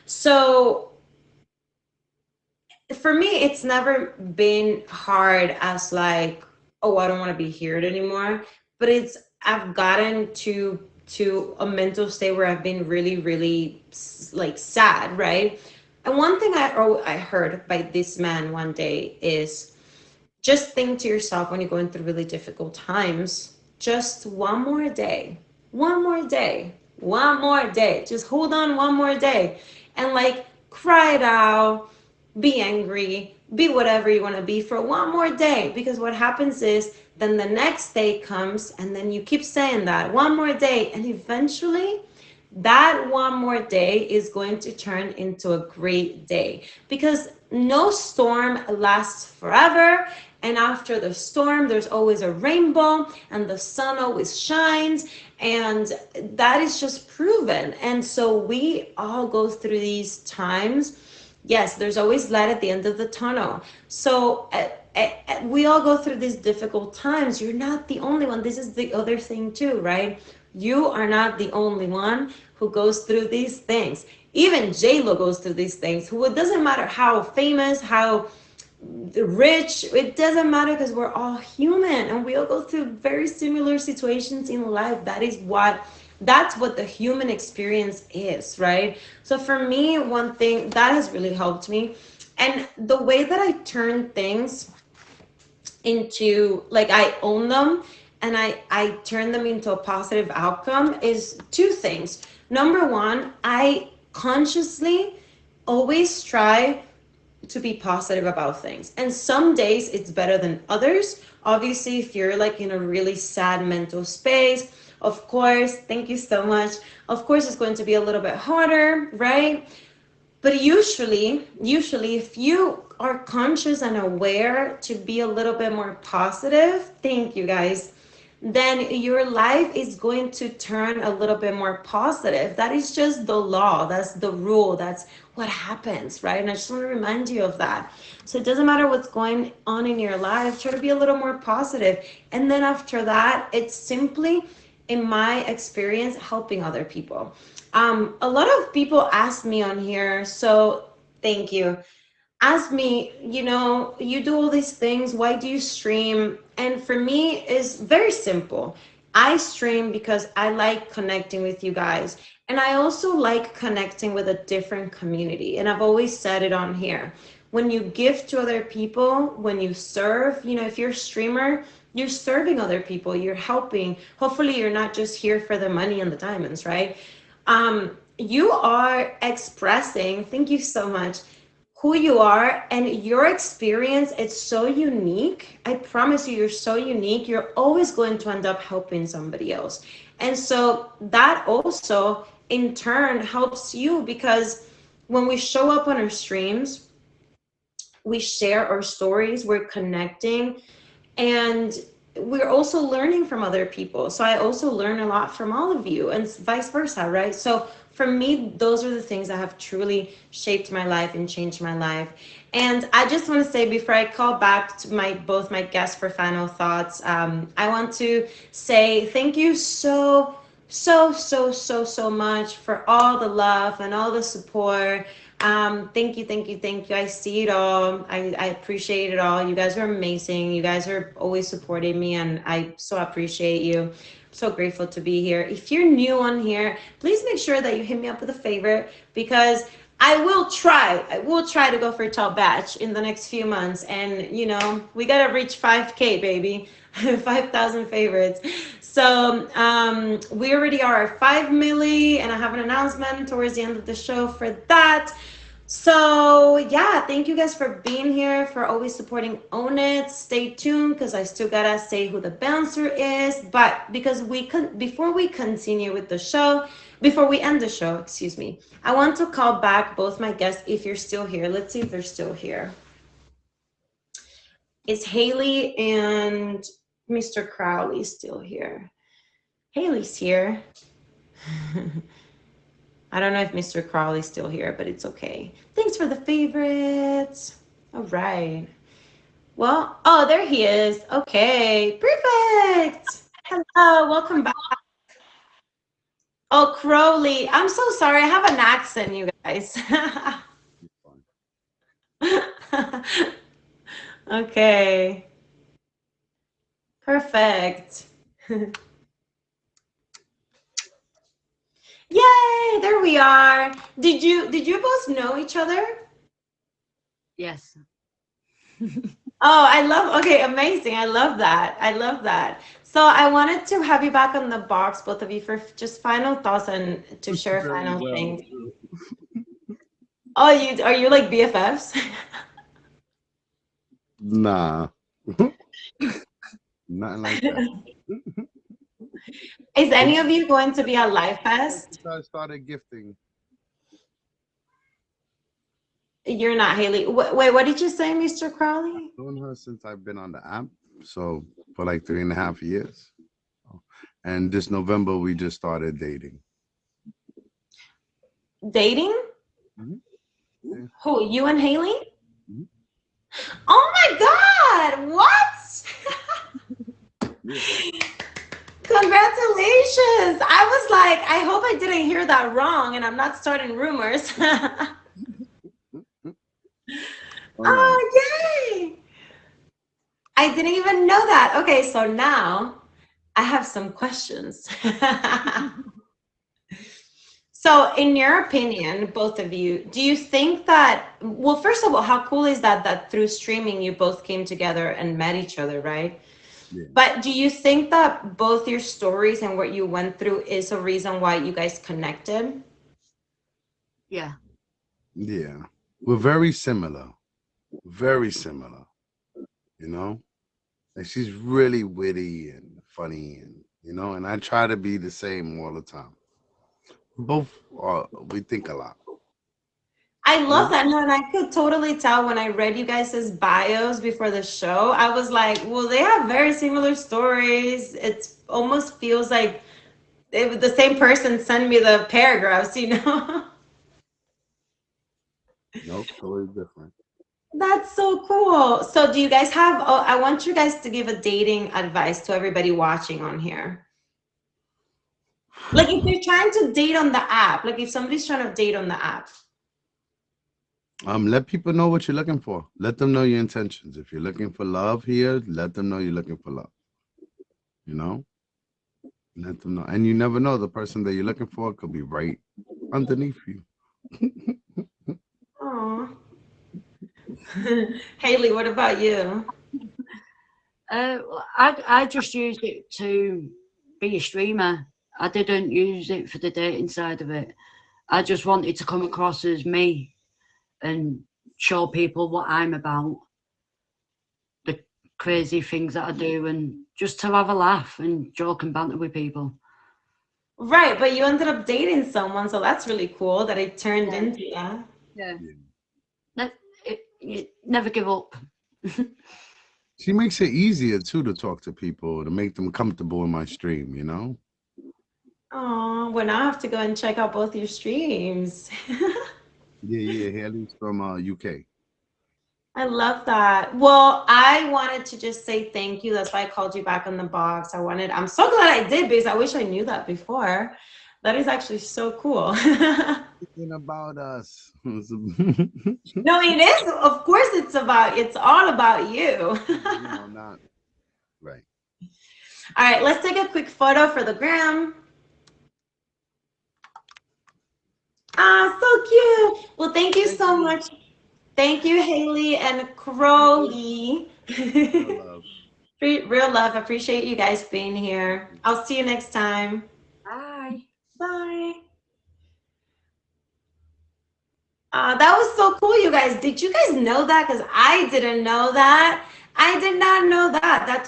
So for me, it's never been hard as like, oh, I don't want to be here anymore. But it's I've gotten to a mental state where I've been really, really like sad, right? And one thing I heard by this man one day is just think to yourself when you're going through really difficult times, just one more day, one more day, one more day. Just hold on one more day and like cry it out, be angry, be whatever you want to be for one more day. Because what happens is then the next day comes and then you keep saying that one more day, and eventually that one more day is going to turn into a great day, because no storm lasts forever. And after the storm, there's always a rainbow and the sun always shines. And that is just proven. And so we all go through these times. Yes, there's always light at the end of the tunnel. So we all go through these difficult times. You're not the only one. This is the other thing too, right? You are not the only one who goes through these things. Even J-Lo goes through these things. Who, it doesn't matter how famous, how rich, it doesn't matter, because we're all human and we all go through very similar situations in life. That's what the human experience is, right? So for me, one thing that has really helped me, and the way that I turn things into, like, I own them and I turn them into a positive outcome, is two things. Number one, I consciously always try to be positive about things. And some days it's better than others. Obviously, if you're like in a really sad mental space, of course, thank you so much. Of course, it's going to be a little bit harder, right? But usually, if you are conscious and aware to be a little bit more positive, thank you guys, then your life is going to turn a little bit more positive. That is just the law. That's the rule. That's what happens, right? And I just want to remind you of that. So it doesn't matter what's going on in your life, try to be a little more positive. And then after that, it's simply, in my experience, helping other people. A lot of people ask me on here, so thank you, ask me, you do all these things, why do you stream? And for me, it's very simple. I stream because I like connecting with you guys. And I also like connecting with a different community. And I've always said it on here. When you give to other people, when you serve, if you're a streamer, you're serving other people, you're helping. Hopefully, you're not just here for the money and the diamonds, right? You are expressing, thank you so much, who you are, and your experience. It's so unique. I promise you, you're so unique. You're always going to end up helping somebody else. And so that also in turn helps you, because when we show up on our streams, we share our stories, we're connecting, and we're also learning from other people. So I also learn a lot from all of you, and vice versa, right? So for me, those are the things that have truly shaped my life and changed my life. And I just want to say, before I call back to both my guests for final thoughts, I want to say thank you so much for all the love and all the support. Thank you, thank you, thank you. I see it all. I appreciate it all. You guys are amazing. You guys are always supporting me, and I so appreciate you. I'm so grateful to be here. If you're new on here, please make sure that you hit me up with a favorite, because I will try. I will try to go for a top batch in the next few months. And, we got to reach 5K, baby. 5,000 favorites. So we already are at 5 milli, and I have an announcement towards the end of the show for that. So yeah, thank you guys for being here, for always supporting Own It. Stay tuned, because I still gotta say who the bouncer is. But because before we continue with the show, before we end the show, excuse me, I want to call back both my guests if you're still here. Let's see if they're still here. Is Haley and Mr. Crowley still here? Haley's here. I don't know if Mr. Crowley's still here, but it's okay. Thanks for the favorites. All right. Well, oh, there he is. Okay, perfect. Hello, welcome back. Oh, Crowley. I'm so sorry. I have an accent, you guys. Okay, perfect. Yay, there we are. Did you both know each other? Yes. Oh, okay, amazing. I love that. I love that. So I wanted to have you back on the box, both of you, for just final thoughts and to share Very final well. things. Oh, are you like BFFs? Nah. Nothing like that. Is any of you going to be at Live Fest? Since I started gifting. You're not, Haley. Wait, what did you say, Mr. Crowley? Known her since I've been on the app, so for like 3.5 years. And this November we just started dating. Dating? Mhm. Yeah. Who, you and Haley? Mhm. Oh my God, what? Yeah. Congratulations. I was like, I hope I didn't hear that wrong and I'm not starting rumors. Oh, no. Oh, yay. I didn't even know that. Okay, so now I have some questions. So, in your opinion, both of you, do you think that, well, first of all, how cool is that through streaming you both came together and met each other, right? Yeah. But do you think that both your stories and what you went through is a reason why you guys connected? Yeah. Yeah. We're very similar. Very similar. You know? Like she's really witty and funny, and I try to be the same all the time. Both we think a lot. I Yeah. love that. No, and I could totally tell when I read you guys' bios before the show. I was like, well, they have very similar stories. It almost feels like the same person sent me the paragraphs, you know? Nope, totally different. That's so cool. So, do you guys have, oh, I want you guys to give a dating advice to everybody watching on here. Like, if they're trying to date on the app, like if somebody's trying to date on the app. Let people know what you're looking for. Let them know your intentions. If you're looking for love here, let them know you're looking for love. You know, let them know. And you never know, the person that you're looking for could be right underneath you. Oh, Haley, what about you? I just used it to be a streamer. I didn't use it for the dating side of it. I just wanted to come across as me and show people what I'm about, the crazy things that I do, and just to have a laugh and joke and banter with people. Right, but you ended up dating someone, so that's really cool that it turned Yeah. into that. Yeah. Yeah. You never give up. She makes it easier too to talk to people, to make them comfortable in my stream, you know? Oh, well, now I have to go and check out both your streams. Yeah. Haley's from UK. I love that. Well, I wanted to just say thank you. That's why I called you back on the box. I'm so glad I did because I wish I knew that before. That is actually so cool. Thinking about us. No, it is. Of course, it's all about you. Not right. All right, let's take a quick photo for the gram. Ah, so cute. Well, thank you Thank so you. much. Thank you, Haley and Crowley. Real love. Real love. Appreciate you guys being here. I'll see you next time. Bye. Bye. That was so cool, you guys. Did you guys know that? Because I didn't know that. I did not know that. That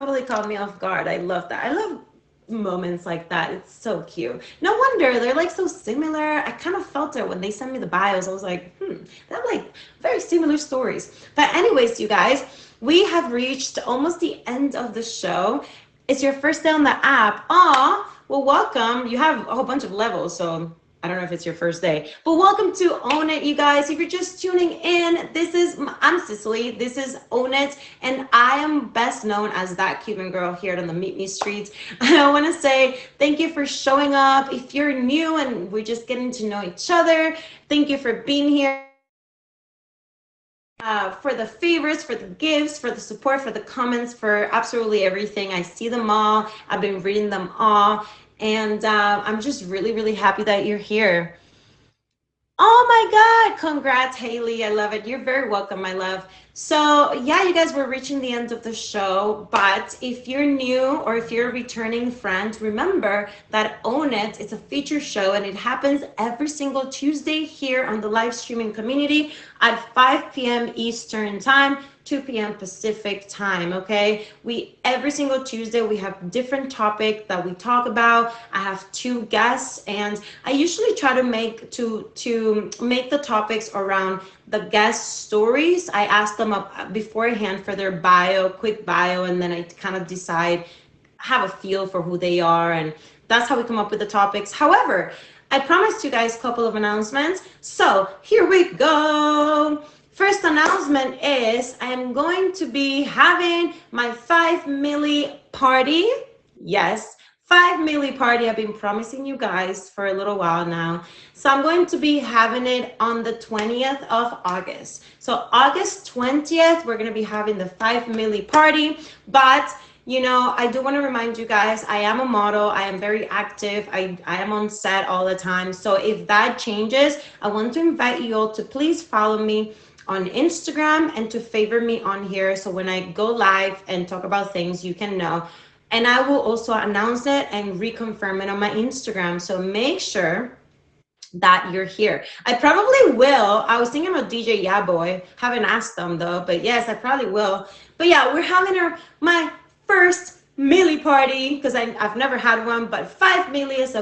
totally caught me off guard. I love that. I love moments like that. It's so cute. No wonder they're like so similar. I kind of felt it when they sent me the bios. I was like, they're like very similar stories. But anyways, you guys, we have reached almost the end of the show. It's your first day on the app. Aw, well, welcome. You have a whole bunch of levels, so I don't know if it's your first day, but welcome to Own It, you guys. If you're just tuning in, I'm Cicely. This is Own It, and I am best known as that Cuban girl here on the Meet Me streets. I want to say thank you for showing up. If you're new and we're just getting to know each other, thank you for being here. For the favors, for the gifts, for the support, for the comments, for absolutely everything. I see them all. I've been reading them all. And I'm just really, really happy that you're here. Oh my God. Congrats, Haley. I love it. You're very welcome, my love. So, yeah, you guys, we're reaching the end of the show. But if you're new or if you're a returning friend, remember that Own It, it's a feature show and it happens every single Tuesday here on the live streaming community at 5 p.m. Eastern Time, 2 p.m. Pacific Time. Okay, every single Tuesday we have different topic that we talk about. I have two guests, and I usually try to make the topics around the guest stories. I ask them up beforehand for their quick bio, and then I kind of decide, have a feel for who they are, and that's how we come up with the topics. However, I promised you guys a couple of announcements, so here we go. First announcement is I'm going to be having my 5 milli party. Yes, 5 milli party. I've been promising you guys for a little while now. So I'm going to be having it on the 20th of August. So August 20th, we're going to be having the 5 milli party. But I do want to remind you guys, I am a model. I am very active. I am on set all the time. So if that changes, I want to invite you all to please follow me on Instagram and to favor me on here. So when I go live and talk about things, you can know. And I will also announce it and reconfirm it on my Instagram. So make sure that you're here. I probably will. I was thinking about DJ Yeah Boy. Haven't asked them though, but yes, I probably will. But yeah, we're having my first milli party because I've never had one, but 5 milli is a